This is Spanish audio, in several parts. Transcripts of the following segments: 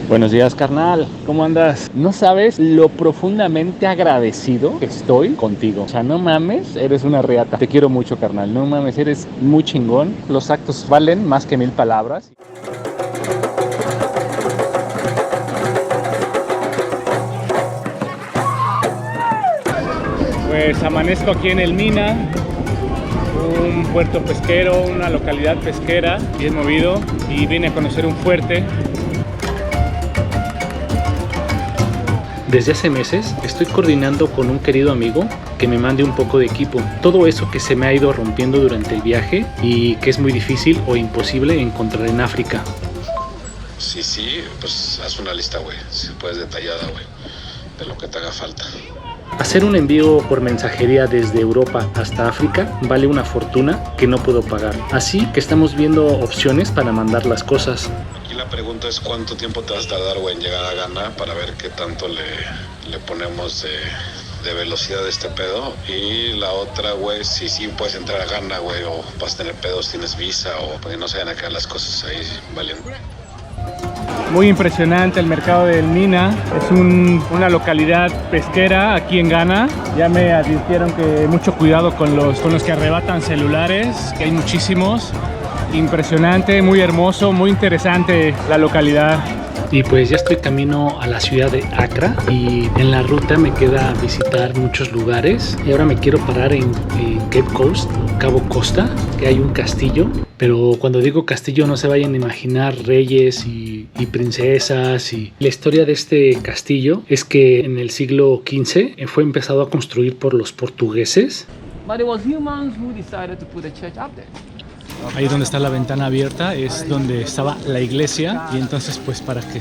Buenos días, carnal. ¿Cómo andas? No sabes lo profundamente agradecido que estoy contigo. O sea, no mames, eres una reata. Te quiero mucho, carnal. No mames, eres muy chingón. Los actos valen más que 1000 palabras. Pues amanezco aquí en el Mina, un puerto pesquero, una localidad pesquera bien movido, y vine a conocer un fuerte. Desde hace meses estoy coordinando con un querido amigo que me mande un poco de equipo. Todo eso que se me ha ido rompiendo durante el viaje y que es muy difícil o imposible encontrar en África. Sí, pues haz una lista, güey, si puedes, detallada, güey, de lo que te haga falta. Hacer un envío por mensajería desde Europa hasta África vale una fortuna que no puedo pagar. Así que estamos viendo opciones para mandar las cosas. Aquí la pregunta es cuánto tiempo te vas a tardar, güey, en llegar a Ghana para ver qué tanto le ponemos de velocidad a este pedo. Y la otra, güey, si sí puedes entrar a Ghana, güey, o vas a tener pedos, tienes visa, o porque no se vayan a quedar las cosas ahí valiendo. Muy impresionante el mercado del Mina. Es una localidad pesquera aquí en Ghana. Ya me advirtieron que mucho cuidado con los que arrebatan celulares, que hay muchísimos. Impresionante, muy hermoso, muy interesante la localidad. Y pues ya estoy camino a la ciudad de Accra, y en la ruta me queda visitar muchos lugares. Y ahora me quiero parar en Cape Coast, Cabo Costa, que hay un castillo. Pero cuando digo castillo no se vayan a imaginar reyes y princesas. Y la historia de este castillo es que en el siglo XV fue empezado a construir por los portugueses. But it was humans who decided to put a church up there. Ahí donde está la ventana abierta es donde estaba la iglesia, y entonces pues para que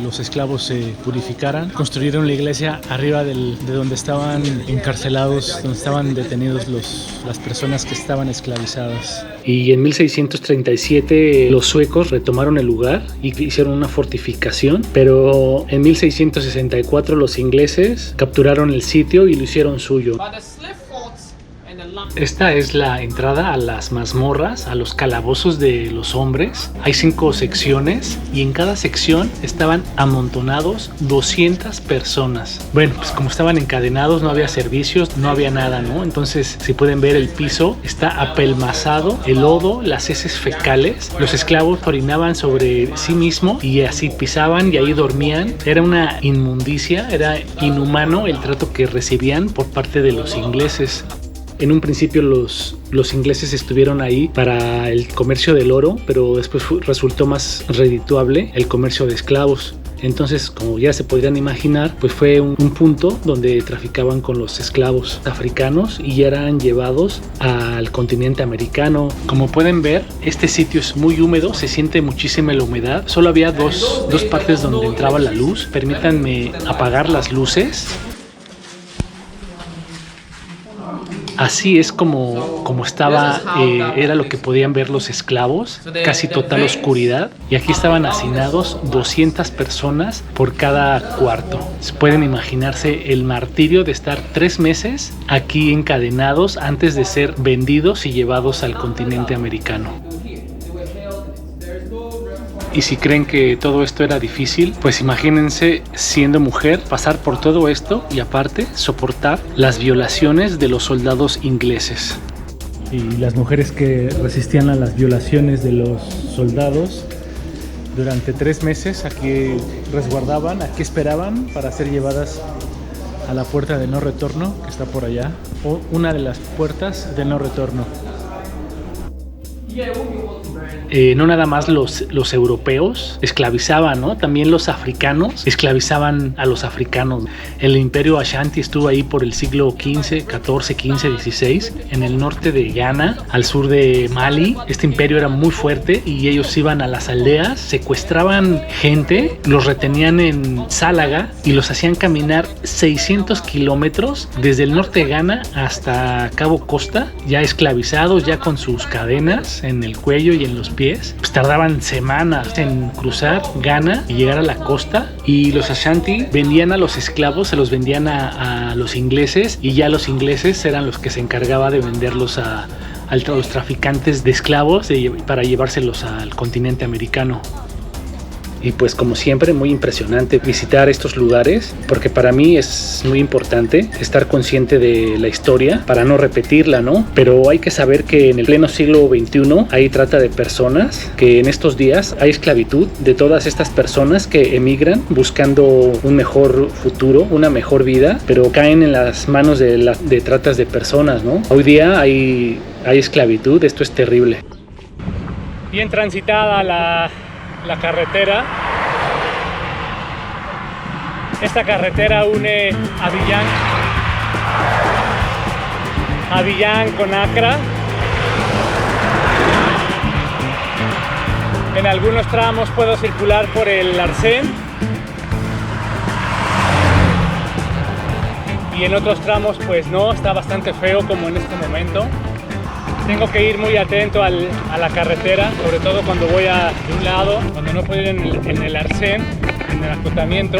los esclavos se purificaran, construyeron la iglesia arriba de donde estaban encarcelados, donde estaban detenidos las personas que estaban esclavizadas. Y en 1637 los suecos retomaron el lugar y hicieron una fortificación, pero en 1664 los ingleses capturaron el sitio y lo hicieron suyo. Esta es la entrada a las mazmorras, a los calabozos de los hombres. Hay 5 secciones y en cada sección estaban amontonados 200 personas. Bueno, pues como estaban encadenados, no había servicios, no había nada, ¿no? Entonces, si pueden ver, el piso está apelmazado, el lodo, las heces fecales. Los esclavos orinaban sobre sí mismos y así pisaban y ahí dormían. Era una inmundicia, era inhumano el trato que recibían por parte de los ingleses. En un principio los ingleses estuvieron ahí para el comercio del oro, pero después resultó más redituable el comercio de esclavos. Entonces, como ya se podrían imaginar, pues fue un punto donde traficaban con los esclavos africanos y eran llevados al continente americano. Como pueden ver, este sitio es muy húmedo, se siente muchísima la humedad. Solo había dos partes donde entraba la luz. Permítanme apagar las luces. Así es como estaba, era lo que podían ver los esclavos, casi total oscuridad. Y aquí estaban hacinados 200 personas por cada cuarto. Pueden imaginarse el martirio de estar 3 meses aquí encadenados antes de ser vendidos y llevados al continente americano. Y si creen que todo esto era difícil, pues imagínense siendo mujer, pasar por todo esto y aparte soportar las violaciones de los soldados ingleses. Y las mujeres que resistían a las violaciones de los soldados durante 3 meses aquí resguardaban, aquí esperaban para ser llevadas a la puerta de no retorno, que está por allá, o una de las puertas de no retorno. No nada más los europeos esclavizaban, ¿no? También los africanos esclavizaban a los africanos. El imperio Ashanti estuvo ahí por el siglo XV, XIV, XV, XVI, en el norte de Ghana, al sur de Mali. Este imperio era muy fuerte y ellos iban a las aldeas, secuestraban gente, los retenían en Sálaga y los hacían caminar 600 kilómetros desde el norte de Ghana hasta Cabo Costa, ya esclavizados, ya con sus cadenas en el cuello y en los pies. Pues tardaban semanas en cruzar Ghana y llegar a la costa, y los Ashanti vendían a los esclavos, se los vendían a los ingleses, y ya los ingleses eran los que se encargaban de venderlos a los traficantes de esclavos para llevárselos al continente americano. Y pues como siempre, muy impresionante visitar estos lugares, porque para mí es muy importante estar consciente de la historia para no repetirla, ¿no? Pero hay que saber que en el pleno siglo XXI hay trata de personas, que en estos días hay esclavitud de todas estas personas que emigran buscando un mejor futuro, una mejor vida, pero caen en las manos de tratas de personas, ¿no? Hoy día hay esclavitud, esto es terrible. Bien transitada la carretera. Esta carretera une Abiyán con Accra. En algunos tramos puedo circular por el Arsén y en otros tramos pues no, está bastante feo como en este momento. Tengo que ir muy atento a la carretera, sobre todo cuando voy de un lado, cuando no puedo ir en el Arsén, en el acotamiento.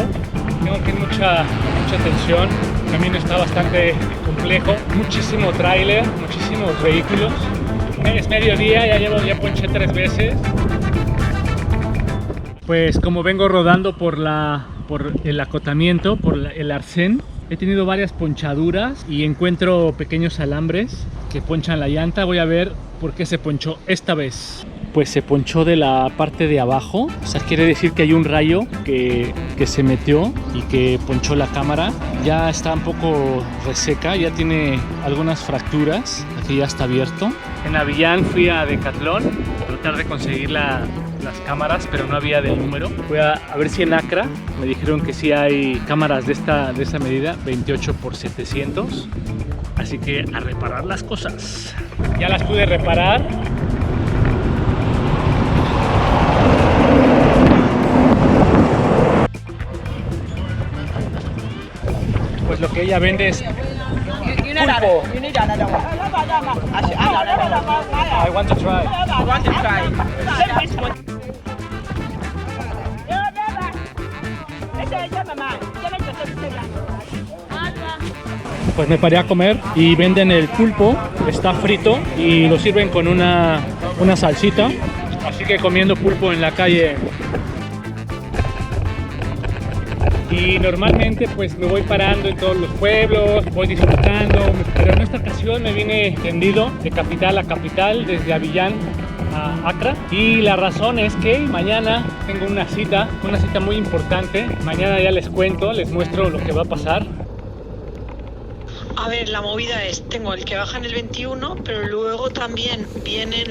Tengo que ir mucha atención. El camino está bastante complejo, muchísimo tráiler, muchísimos vehículos. Es mediodía, ya ponché 3 veces. Pues como vengo rodando por el acotamiento, por el Arsén, he tenido varias ponchaduras y encuentro pequeños alambres que ponchan la llanta. Voy a ver por qué se ponchó esta vez. Pues se ponchó de la parte de abajo, o sea, quiere decir que hay un rayo que se metió y que ponchó la cámara. Ya está un poco reseca, ya tiene algunas fracturas, aquí ya está abierto. En Abiyán fui a Decathlon a tratar de conseguir las cámaras, pero no había del número. Voy a ver si en Accra me dijeron que sí hay cámaras de esa medida, 28x700. Así que a reparar las cosas. Ya las pude reparar. Pues lo que ella vende es pulpo. I want to try. Pues me paré a comer y venden el pulpo, está frito y lo sirven con una salsita. Así que comiendo pulpo en la calle. Y normalmente pues me voy parando en todos los pueblos, voy disfrutando, pero en esta ocasión me vine tendido de capital a capital, desde Abiyán a Accra. Y la razón es que mañana tengo una cita muy importante. Mañana ya les cuento, les muestro lo que va a pasar. A ver, la movida es, tengo el que baja en el 21, pero luego también vienen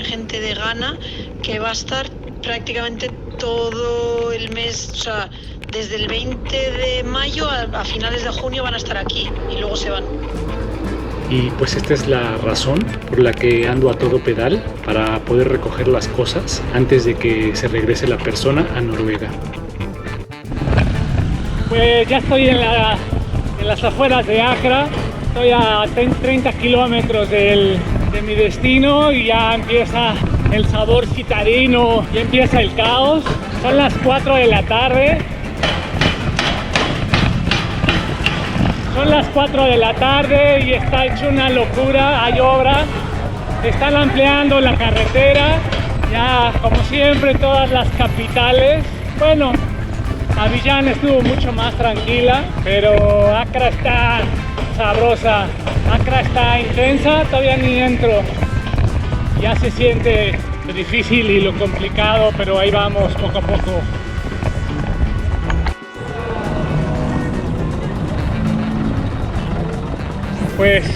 gente de Ghana que va a estar prácticamente todo el mes, o sea, desde el 20 de mayo a finales de junio van a estar aquí y luego se van. Y pues esta es la razón por la que ando a todo pedal, para poder recoger las cosas antes de que se regrese la persona a Noruega. Pues ya estoy en las afueras de Accra, estoy a 30 kilómetros de mi destino y ya empieza el sabor citadino, ya empieza el caos. Son las 4 de la tarde. Son las 4 de la tarde y está hecho una locura, hay obra, están ampliando la carretera, ya como siempre en todas las capitales. Bueno, Abiyán estuvo mucho más tranquila, pero Accra está sabrosa, Accra está intensa, todavía ni entro. Ya se siente lo difícil y lo complicado, pero ahí vamos poco a poco. Pues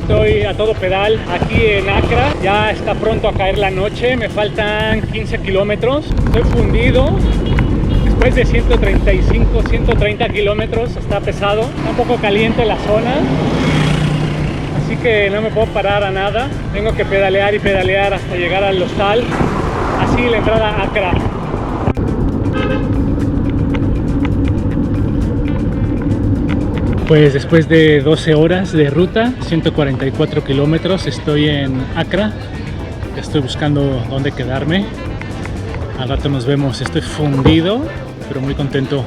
estoy a todo pedal aquí en Accra, ya está pronto a caer la noche, me faltan 15 kilómetros, estoy fundido. Después de 130 kilómetros está pesado, está un poco caliente la zona, así que no me puedo parar a nada, tengo que pedalear y pedalear hasta llegar al hostal, así la entrada a Accra. Pues después de 12 horas de ruta, 144 kilómetros, estoy en Accra, ya estoy buscando dónde quedarme. Al rato nos vemos, estoy fundido, pero muy contento,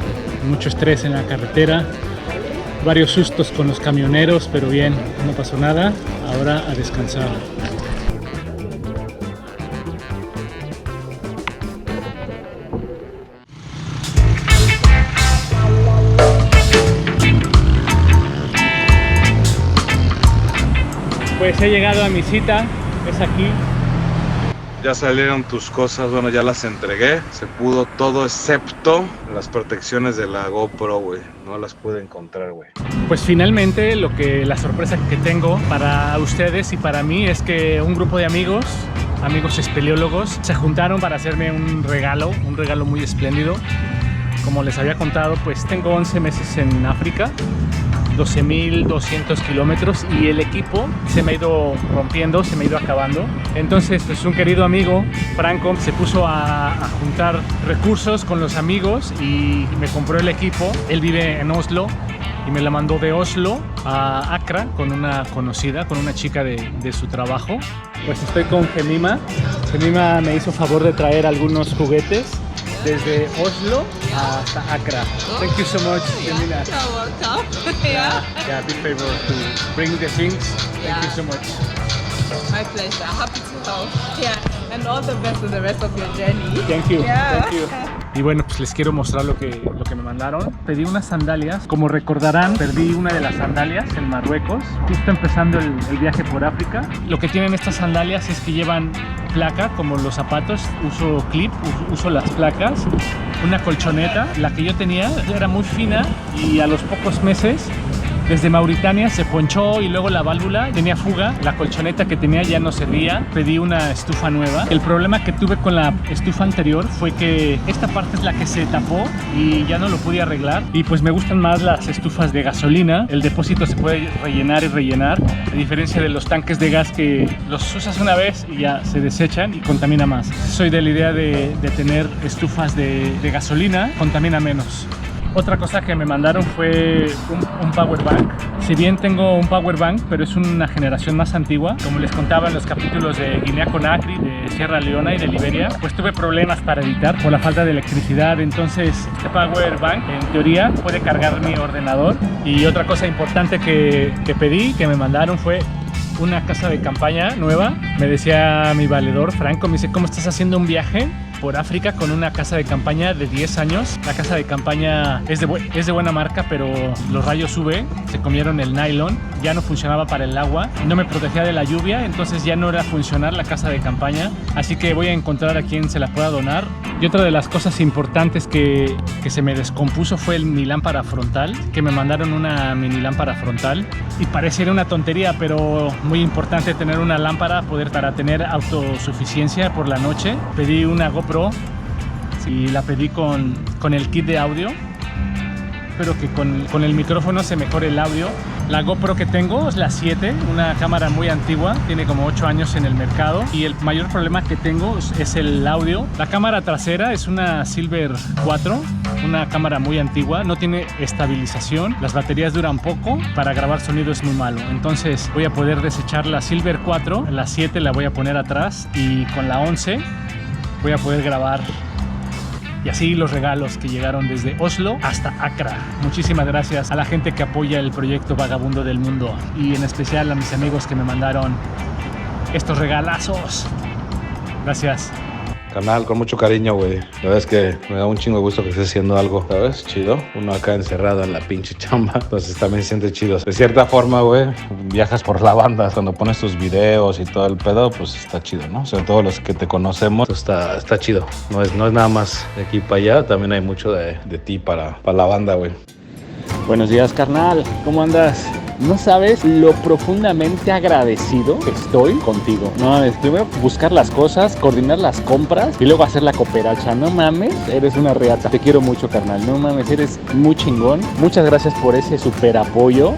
mucho estrés en la carretera, varios sustos con los camioneros, pero bien, no pasó nada, ahora a descansar. Pues he llegado a mi cita, es aquí. Ya salieron tus cosas, bueno, ya las entregué. Se pudo todo excepto las protecciones de la GoPro, güey. No las pude encontrar, güey. Pues finalmente la sorpresa que tengo para ustedes y para mí es que un grupo de amigos espeleólogos, se juntaron para hacerme un regalo muy espléndido. Como les había contado, pues tengo 11 meses en África, 12.200 kilómetros, y el equipo se me ha ido rompiendo, se me ha ido acabando. Entonces, pues un querido amigo, Franco, se puso a juntar recursos con los amigos y me compró el equipo. Él vive en Oslo y me la mandó de Oslo a Accra con una conocida, con una chica de su trabajo. Pues estoy con Gemima. Gemima me hizo favor de traer algunos juguetes desde Oslo hasta Accra. Thank you so much, Gemina. You're welcome. Yeah, big favor to bring the things. Thank you so much. My pleasure. Happy to help. Yeah, and all the best in the rest of your journey. Thank you. Yeah. Thank you. Y bueno, pues les quiero mostrar lo que me mandaron. Pedí unas sandalias. Como recordarán, perdí una de las sandalias en Marruecos, justo empezando el viaje por África. Lo que tienen estas sandalias es que llevan placa, como los zapatos. Uso clip, uso las placas. Una colchoneta. La que yo tenía era muy fina y a los pocos meses, desde Mauritania, se ponchó y luego la válvula tenía fuga. La colchoneta que tenía ya no servía. Pedí una estufa nueva. El problema que tuve con la estufa anterior fue que esta parte es la que se tapó y ya no lo pude arreglar. Y pues me gustan más las estufas de gasolina. El depósito se puede rellenar y rellenar, a diferencia de los tanques de gas que los usas una vez y ya se desechan y contamina más. Soy de la idea de tener estufas de gasolina, contamina menos. Otra cosa que me mandaron fue un power bank. Si bien tengo un power bank, pero es una generación más antigua. Como les contaba en los capítulos de Guinea-Conakry, de Sierra Leona y de Liberia, pues tuve problemas para editar por la falta de electricidad. Entonces este power bank, en teoría, puede cargar mi ordenador. Y otra cosa importante que pedí, que me mandaron, fue una casa de campaña nueva. Me decía mi valedor, Franco, me dice: ¿cómo estás haciendo un viaje por África con una casa de campaña de 10 años? La casa de campaña es de buena marca, pero los rayos UV se comieron el nylon, ya no funcionaba para el agua, no me protegía de la lluvia, entonces ya no era funcional la casa de campaña, así que voy a encontrar a quien se la pueda donar. Y otra de las cosas importantes que se me descompuso fue mi lámpara frontal, que me mandaron una mini lámpara frontal, y pareciera una tontería, pero muy importante tener una lámpara para tener autosuficiencia por la noche. Pedí una GoPro y la pedí con el kit de audio. Espero que con el micrófono se mejore el audio. La GoPro que tengo es la 7, una cámara muy antigua, tiene como 8 años en el mercado, y el mayor problema que tengo es el audio. La cámara trasera es una Silver 4, una cámara muy antigua, no tiene estabilización, las baterías duran poco, para grabar sonido es muy malo. Entonces voy a poder desechar la Silver 4, la 7 la voy a poner atrás, y con la 11 voy a poder grabar. Y así los regalos que llegaron desde Oslo hasta Accra. Muchísimas gracias a la gente que apoya el proyecto Vagabundo del Mundo, y en especial a mis amigos que me mandaron estos regalazos. Gracias. Canal, con mucho cariño, güey. La verdad es que me da un chingo de gusto que estés haciendo algo, ¿sabes? Chido. Uno acá encerrado en la pinche chamba, entonces también se siente chido. De cierta forma, güey, viajas por la banda. Cuando pones tus videos y todo el pedo, pues está chido, ¿no? O sea, todos los que te conocemos, está chido. No es nada más de aquí para allá, también hay mucho de ti para la banda, güey. Buenos días, carnal. ¿Cómo andas? No sabes lo profundamente agradecido que estoy contigo. No mames, primero buscar las cosas, coordinar las compras y luego hacer la cooperacha. No mames, eres una reata. Te quiero mucho, carnal. No mames, eres muy chingón. Muchas gracias por ese super apoyo.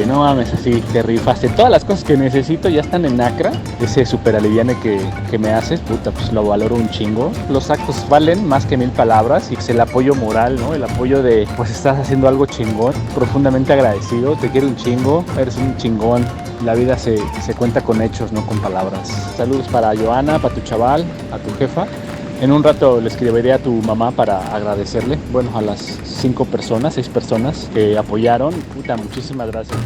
No mames, así te rifaste. Todas las cosas que necesito ya están en Accra. Ese super aliviane que me haces, puta, pues lo valoro un chingo. Los actos valen más que 1000 palabras, y es el apoyo moral, ¿no? El apoyo de, pues estás haciendo algo chingón. Profundamente agradecido. Te quiero un chingo, eres un chingón. La vida se cuenta con hechos, no con palabras. Saludos para Joana, para tu chaval, a tu jefa. En un rato le escribiré a tu mamá para agradecerle. Bueno, a las 6 personas que apoyaron. Puta, muchísimas gracias.